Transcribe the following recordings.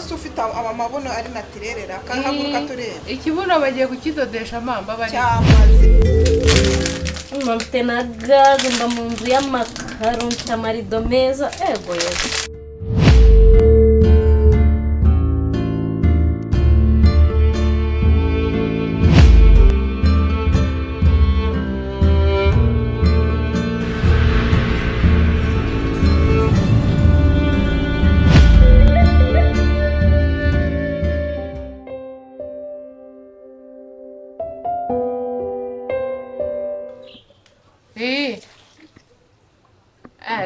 se ufite amabuno ari natirerera kahaguruka turebe ikibuno bagiye kukidodesha mamba bari cyamaze mfite na gaze mba mu nzu y'amakaro mfite amarido meza ego yego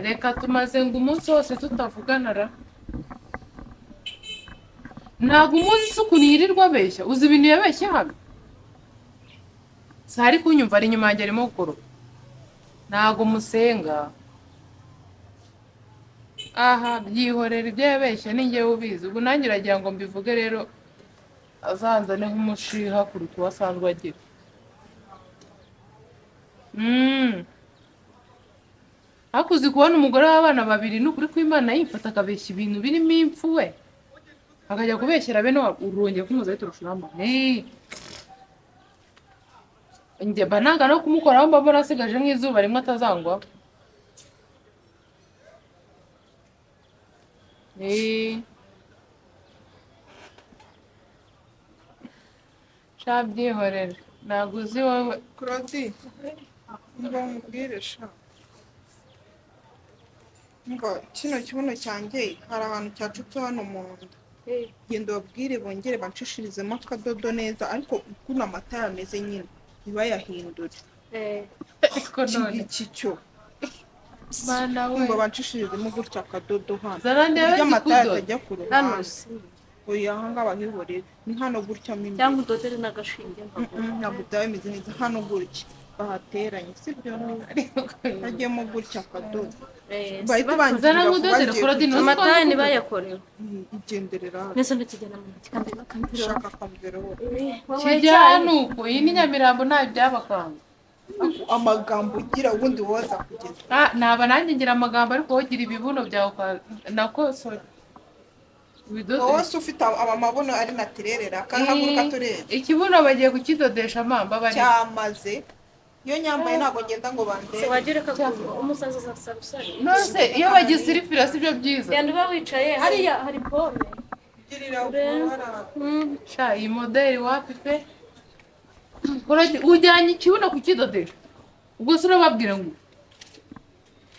reka tumaze ngo umunsi wose tutavugana ra ntabwo umuzi isuku niyirirwa abeshya uzi ibintu yabeshye hano sari kunyumva ari inyuma yanjye arimo gukoropa ntabwo musenga aha byihorera ibyo yabeshye ni njyewe ubizi ubu nanjye uragira ngo mbivuge rero azanzane nk'umushiha kuruta uwo asanzwe agira hakuzi kubona umugore w'abana babiri n'ukuri kw'Imana yifata akabeshya ibintu birimo impfu we akajya kubeshyera bene urongeye kumuzaho turushuramba njye mba nanga no kumukoraho mbabona asigaje nk'izuba rimwe atazangwa shabyihorera ntabwo uzi wowe Claudie ngo nkubwire sha ngo kino kibuno cyanjye hari ahantu cyacutse hano mu nda genda babwire bongere banshishirizemo akadodo neza ariko ukuntu amata yameze nyine ntibayahindure ariko none iki cyo mana we ngo banshishirizemo gutya akadodo hano zarande iyo amata kudoda yatajya ku hano ruhande si oya aha ngaha bahihorere ni hano gutya mo imbere cyangwa udodere n'agashinge ntabwo byaba bimeze neza hano gutya bahateranye sibyo hajyemo gutya akadodo bahita zana bangirira nkudodere Claudine amata ntibayakorewe igenderera nese ndakigena mu ntoki kandi bakamvira ushaka akamveroho kijyana uko iyi ni Nyamirambo nta byabakanga amagambo ugira ubundi woza kugeza naba nanjye ngira amagambo ariko wowe ugira ibibuno byawe nako sorry wowe se ufite amabuno ari natirerera kahaguruka turebe ikibuno bagiye kukidodesha mamba bari cyamaze iyo nyambaye ntabwo ngenda ngo bandebe wagira ko umusaza azasaba usari nose iyo bagisirifira sibyo byiza yandi uba wicaye hariya hari pome girira ubara sha iyi modeli wapi pe ujyanye ikibuno kukidodesha ubwo se urababwira ngo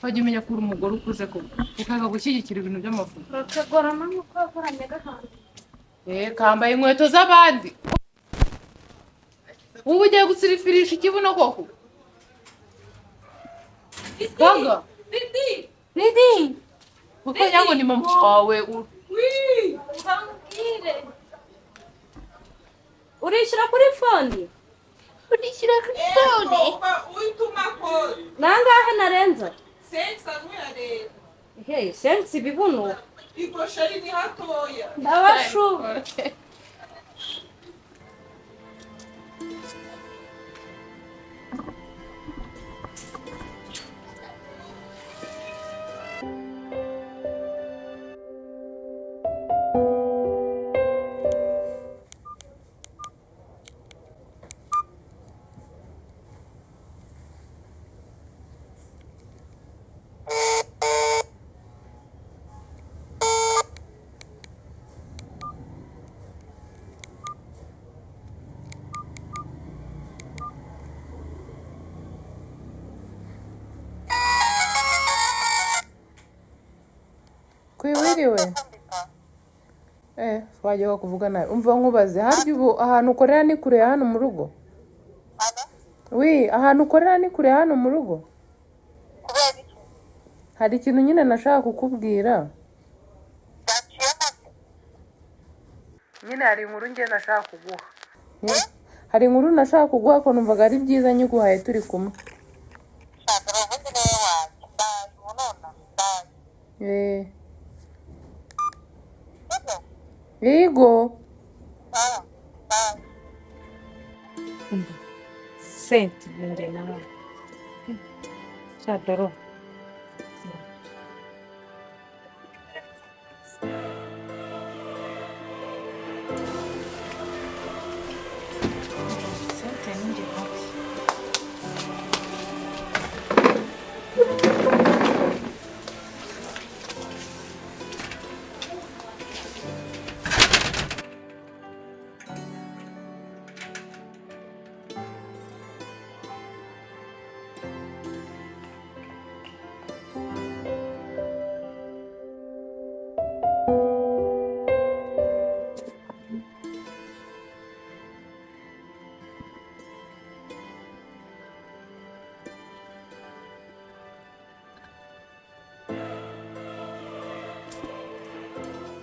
wajya umenya ko uri umugore ukuze ko ukanga gushyigikira ibintu by'amafuta bakagorana nk'uko wakoranye agahanga kambaye inkweto z'abandi ubu ugiye gusirifirisha ikibuno koko gaga Didi kuko nyango ni mama wawe urishyira kuri fone urishyira kuri fone uituma kode nangahe narenza sensa nuyareba hey sensi ibibuno ikoshari ni hatoya ndabashu kwibiriwe twajyaga kuvuga nawe umva nkubaze harya ubu ahantu ukorera ni kure hano mu rugo ahantu ukorera ni kure hano mu rugo hari ikintu nyine nashaka kukubwira nyine hari inkuru ngiye nashaka kuguha hari inkuru nashaka kuguha ko numvaga ari byiza nyiguhaye turi kumwe yego senti nende nawe cyadoro njye nawe.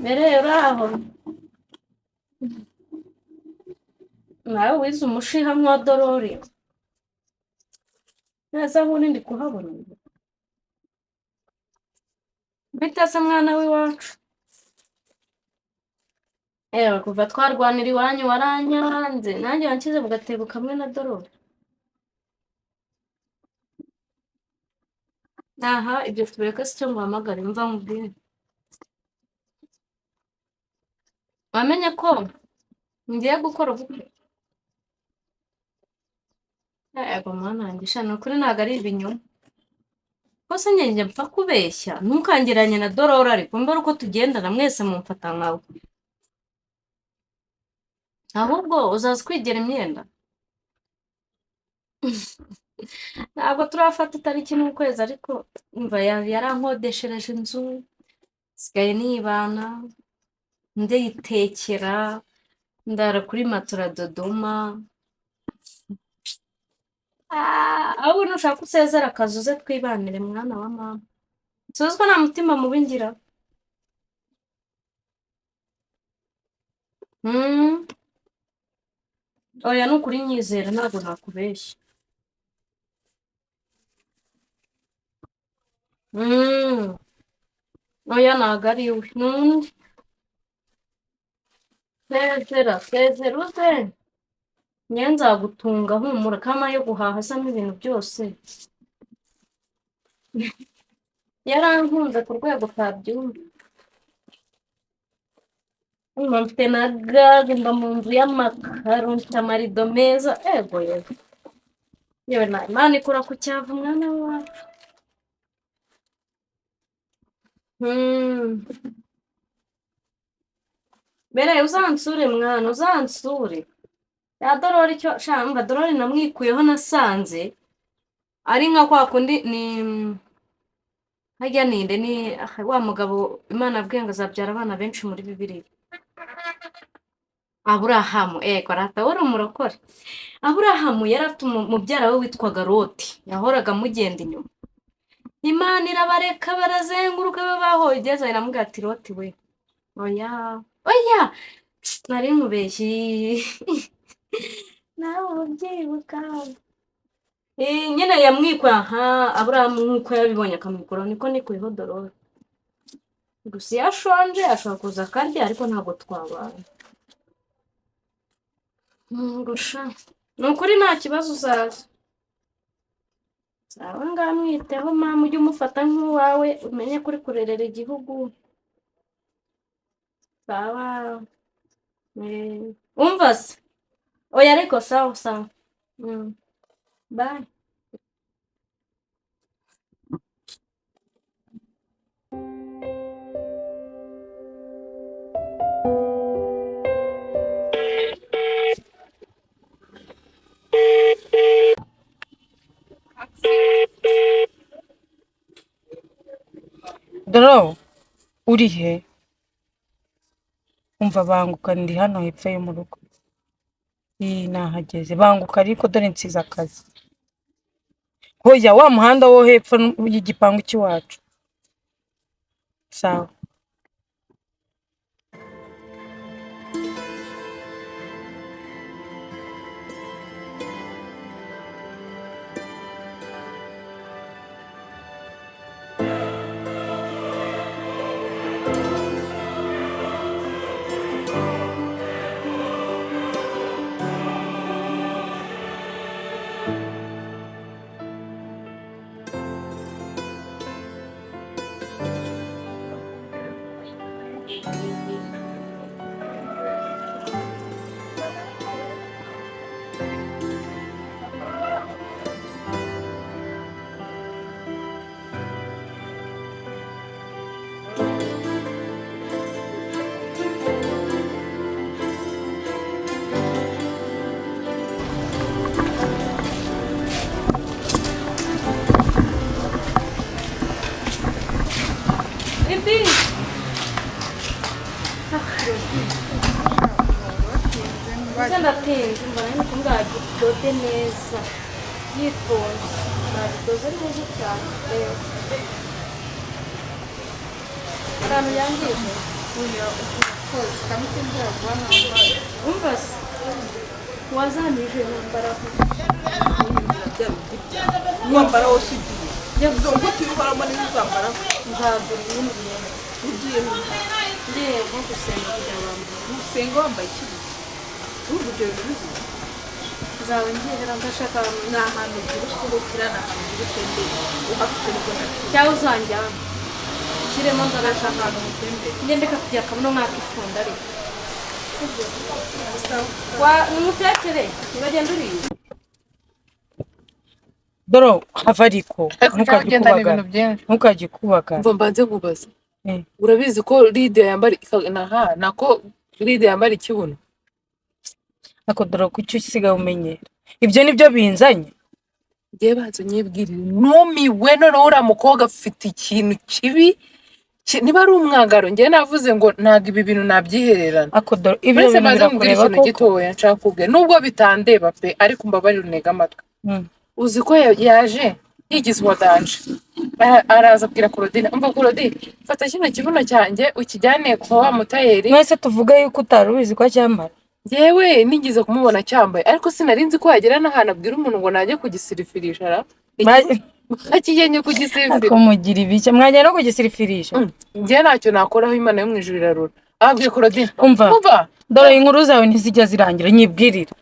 mbere uri aho nawe wize umushiha nk'uwa dorori neza nk'undi ndi kuhabona biteze mwana w'iwacu ewe kuva twarwanira iwanyu waranyanze nanjye wanshyize mu gatebo kamwe na dorori aha ibyo tubireka si cyo nguhamagare mva mubwire wamenye ko ngiye gukora ubukwe yego mwana wanjye sha ni ukuri ntabwo ari ibinyoma kose njye mpfa kubeshya ntukangiranye na dorori ariko mbere uko tugendana mwese mumfata nkawe ahubwo uzaza kwigera imyenda ntabwo turafata itariki n'ukwezi ariko umva yarankodeshereje inzu sigaye nibana ndiyitekera ndara kuri matora Dodoma ahubwo nushaka usezera akazi uze twibanire mwana wa mama nsuzwa nta mutima mubi ngira oya ni ukuri nyizera ntabwo nakubeshya oya ntabwo ari we n'undi sezera uze njye nzagutunga humura kama yo guhaha asamo ibintu byose yarankunze ku rwego utabyumva mfite na gaze mba mu nzu y'amakaro mfite amarido meza ego yewe yewe na imana ikura ku cyavu mwana wacu mbere uzansure mwana uzansure ya dorori icyo shamba dorori namwikuyeho nasanze ari nka kwa kundi ni hajya ninde ni wa mugabo imana abwiye ngo azabyara abana benshi muri Bibiliya Aburahamu arata wari umurokore Aburahamu yari afite umubyara we witwaga Loti yahoraga amugenda inyuma Imana irabareka barazenguruka babaho igeze iramubwira ati Loti we oya nari mubeshyi nawe ubyibuka nyine yamwikuye Aburahamu nk'uko yabibonye akamwikura niko nikuyeho dorori gusa iyo ashonje ashobora kuza akarya ariko ntabwo twabana ngusha ni ukuri nta kibazo uzaza sawa ngaha mwiteho mama ujye umufata nk'uwawe umenye kuri kurerera igihugu sawa umva se oya ariko sawa bye Doro uri he umva banguka ndi hano hepfo yo mu rugo nahageze banguka ariko dore nsize akazi hoya wa muhanda wo hepfo y'igipangu cy'iwacu sawa ndetse ndatinze mbona ni kumwe dode neza yitonze nabidoze neza cyane ahantu yangije umva se wazanije nambara wambara wose ugiye izo nguti uhoramo nizo uzambara nzagura ibindi bintu ugiye ngiye nko gusenga kugira ngo usenga wambaye ikibi urugero ruzi nzawe ngihera ndashaka ni ahantu ugira usohokera ni ahantu ugira utembera uhafite nibwo ntakizi cyangwa uzanjyana kiremo urashaka ahantu mutembera ngende kakujya akabuno mwakifunda ariko nimutekere ntibagenda uriye doro hava ariko ugendana ibintu byinshi ntukajye kubaka mva mbanze nkubaza urabizi ko Lydia yambara nako Lydia yambara ikibuno ako doro kucyo usigaye umenyera ibyo nibyo binzanye ngiye banze nyibwirire numiwe noneho uriya mukobwa afite ikintu kibi niba ari umwangaro ngiye navuze ngo ntabwo ibi bintu nabyihererana ako doro ibyo bintu birakureba ikintu gitoya nshaka kubwe nubwo bitandeba pe ariko mbabarira unega amatwi uzi ko yaje yigize uwadanje araza abwira Claudine umva Claudine fata kino kibuno cyanjye ukijyane kwa wa mutayeri mwese tuvuga yuko utari ubizi ko cyambara yewe nigize kumubona cyambaye ariko sinarinzi ko yagera n'ahantu abwira umuntu ngo najye kugisirifirisha ra akigenye kugisirifira ako mugira ibiki mwajya no kugisirifirisha ngiye ntacyo nakoraho Imana yo mu ijuru irarura ababwiye Claudine umva dore inkuru zawe ntizijya zirangira nyibwirira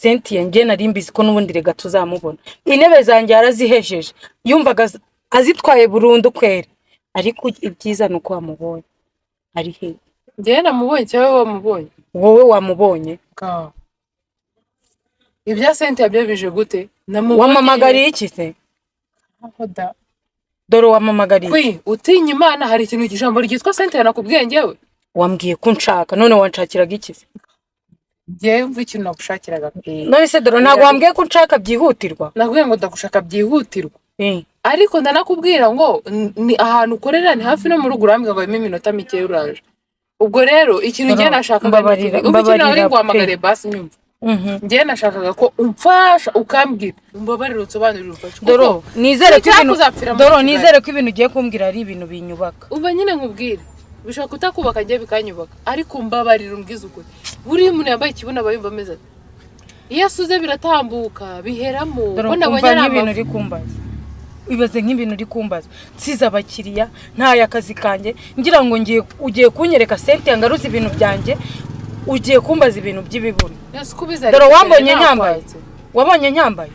Cynthia ngiye nari mbizi ko n'ubundi rega tuzamubona intebe zanjye yarazihejeje yumvaga azitwaye burundu kwera ariko ibyiza nuko wamubonye ari he ngiye namubonye cyangwa wamubonye wowe wamubonye ibya Cynthia byabije gute wamamagariye iki se dore wamamagariye kwi utinya Imana hari ikintu ijambo ryitwa Cynthia nakubwiye ngewe wambwiye ko nshaka none wanshakiraga iki se ngewe mva ikintu nagushakiraga pe none se dore ntabwo wambwiye ko nshaka byihutirwa nakubwiye ngo ndagushaka byihutirwa ariko ndanakubwira ngo ni ahantu ukorera ni hafi no mu rugo urambwira ngo harimo iminota mike uraje ubwo rero ikintu ngiye nashakaga mbabarira uri guhamagare basi nyumva ngiye nashakaga ko umfasha ukambwira mbabarira unsobanurire ubufasha doro nizere ko ibintu ugiye kumbwira ari ibintu binyubaka umva nyine nkubwire bishobora kutakubaka ngiye bikanyubaka ariko mbabarira umbwize ukuri buriya umuntu yambaye ikibuno aba yumva ameze iyo asuze biratambuka biheramo ko nabonye ari ibintu uri kumbaza ibaze nk'ibintu uri kumbaza nsize abakiriya ntaye akazi kanjye ngira ngo ugiye kunyereka Cynthia ngaruza ibintu byanjye ugiye kumbaza ibintu by'ibibuno dore wambonye nyambaye wabonye nyambaye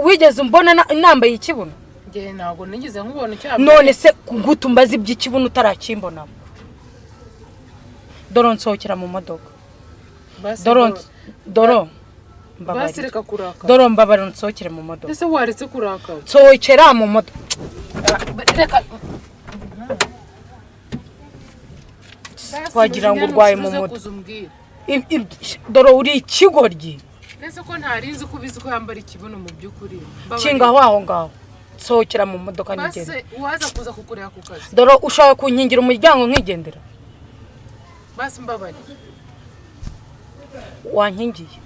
wigeze umbona nambaye ikibuno ngiye ntabwo nigeze nkubona icyo none se kugutumbaza iby'ikibuno utarakimbonamo doro nsohokera mu modoka doro basi reka kurakara doro mbabarira nsohokere mu modoka ese waretse kurakara nsohokera mu modoka reka wagira ngo urwaye mu modoka doro uri ikigoryi ese ko ntarizi ko ubizi ko yambara ikibuno mu by'ukuri kingaho aho ngaho nsohokera mu modoka nigenda basi waza kuza kukureba ku kazi doro ushaka kunkingira umuryango nkigendera basi mbabarira wankingiye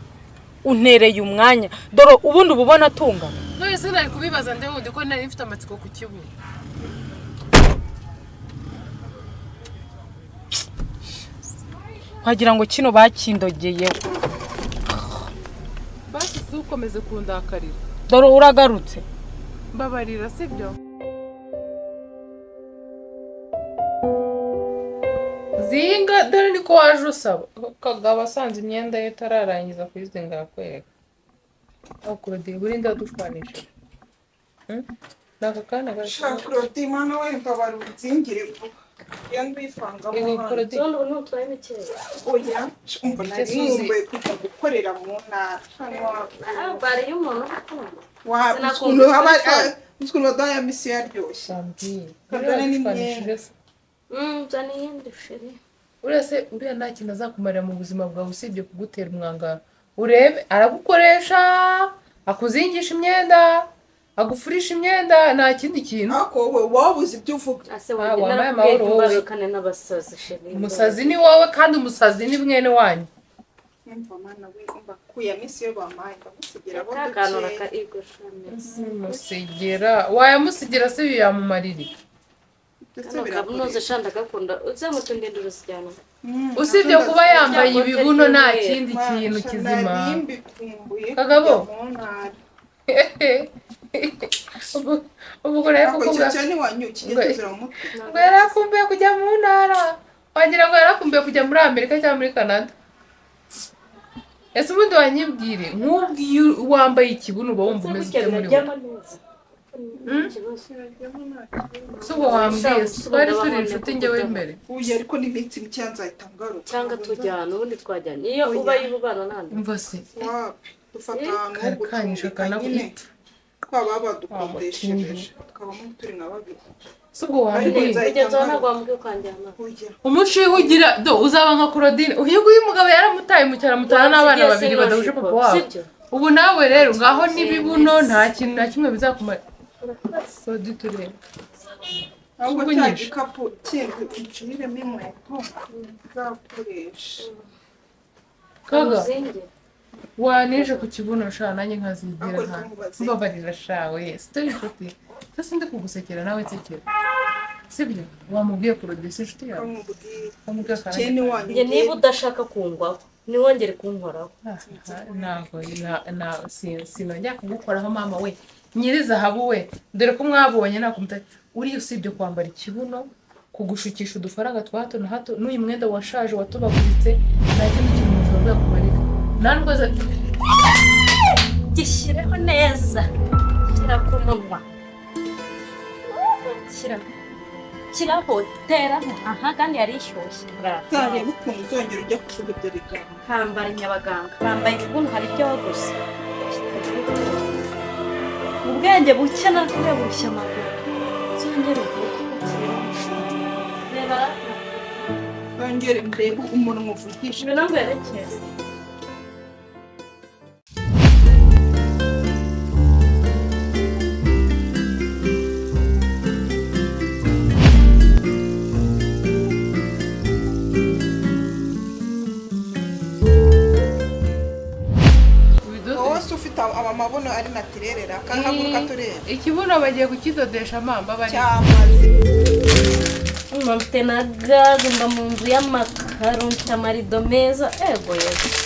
untereye umwanya doro ubundi ububona atungana none se nari kubibaza ndewundi ko nari mfite amatsiko ku kibuno wagira ngo kino bakindogeye basi ukomeze kundakarira dore uragarutse mbabarira sibyo zinga dore niko waje usaba kagaba asanze imyenda ye itararangiza kuyizinga yakwereka aho Claudine buri ndadushwanisha naka kana shaka Claudine mana we mbabara uzingire vuba yandu ifanga mu Claudine n'utwaye mikeya oya umva nari kujya gukorera mu ntara bari y'umuntu ukuntu badaya misi yaryoshye kadane n'imyenda nzana iyindi sheri urese uriya nta kintu azakumarira mu buzima bwawe usibye kugutera umwangaro urebe aragukoresha akuzingisha imyenda agufurisha imyenda nta kindi kintu. ariko wowe wabuze ibyo uvuga. ase wambaye wambaye amahoro wowe. imbarukane n'abasazi sheri. Umusazi ni wowe kandi umusazi ni mwene wanyu. Umva mana we umva kuya misi yo bamaye ndagusigira bo Kakanura duke. ka ego shamesi. Musigira wayamusigira se yamumarira. Ndetse Kabunoze shanda gakunda uzamutundinde urusijyana. Usibye kuba yambaye ibibuno nta kindi kintu kizima. Kagabo. Ubu rero kuko cyane wanyukiye tuzira mu mutwe. ngo yarakumbuye kujya mu ntara. Wagira ngo yarakumbuye kujya muri Amerika cyangwa muri Canada. Ese ubundi wanyibwire nk'ubwiye wambaye ikibuno uba wumva umeze ute muri wowe? Subo wambwiye twari turi inshuti njyewe imbere. Uyu ariko n'iminsi mike nzahita ngaruka. Cyangwa tujyana ubundi twajyana. Iyo uba yibana nande. Umva se. Dufata ahantu Kanyisha kanagwita. Twaba badukodesheje. Tukabamo turi nka babiri. Subo wambwiye. Kugeza ntabwo wambwiye kwanjyana. Umushi ugira do uzaba nka Claudine. Uyu nguyu mugabo yaramutaye mu cyara mutana n'abana babiri badahuje papa wabo. Ubu nawe rero ngaho nibibuno nta kintu na kimwe bizakumara. So duturebe. Ahubwo cya gikapu kindi uciremo inkweto uzakoresha. Kaga wanije ku kibuno sha nanjye nkazigira nka mbabarira sha we sitari inshuti sasa ndi kugusekera nawe nsekera sibyo wamubwiye kurodesha inshuti yawe wamubwiye Cyene wanyu. Njye niba udashaka kungwaho niwongere kunkoraho. ntabwo sinongera kugukoraho mama we nyiri zahabu we dore ko mwabonye nakumutari uri usibye kwambara ikibuno kugushukisha udufaranga twa hato na hato n'uyu mwenda washaje watubaguritse nta kindi kintu ushobora kumarira nandwo Gishyireho neza. Shyira ku munwa. Shyiraho tera. Aha kandi yarishyushye. Cyane ukuntu uzongera ujya kuvuga ibyo rigana. Kambara nyabaganga. Bambaye ikibuno hari ibyo gusa. Ubwenge buke nakure bushya amaguru. Zongera uvuge. Reba. Bongere ndebe umuntu muvugisha. Ibyo ntabwo yerekeza. Amabuno ari natirerera kangaguruka turere. ikibuno bagiye kukidodesha mamba bari Cyamaze. Mfite na gaze mba mu nzu y'amakaro mfite amarido meza ego yesu